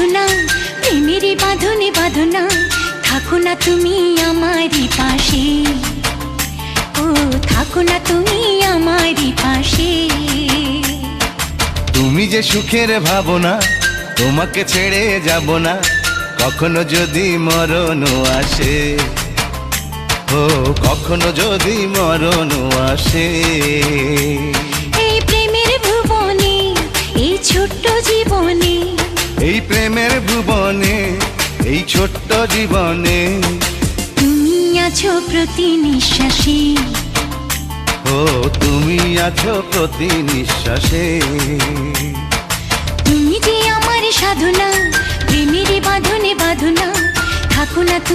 সাধনা, প্রেমেরই বাঁধনে বাঁধনা, থাকো না তুমি আমারই পাশে, ও থাকো না তুমি আমারই পাশে। তুমি যে সুখের ভাবনা, তোমাকে ছেড়ে যাব না, কখনো যদি মরণ আসে, ও কখনো যদি মরণ আসে। এই প্রেমের ভুবনে, এই ছোট্ট জীবনে, এই প্রেমের ভুবনে, এই ছোট্ট জীবনে, তুমি আছো প্রতি নিঃশ্বাসে, ও তুমি আছো প্রতি নিঃশ্বাসে। তুমি যে আমার সাধনা, প্রেমেরই বাঁধনে বাঁধনা, থাকো না তুমি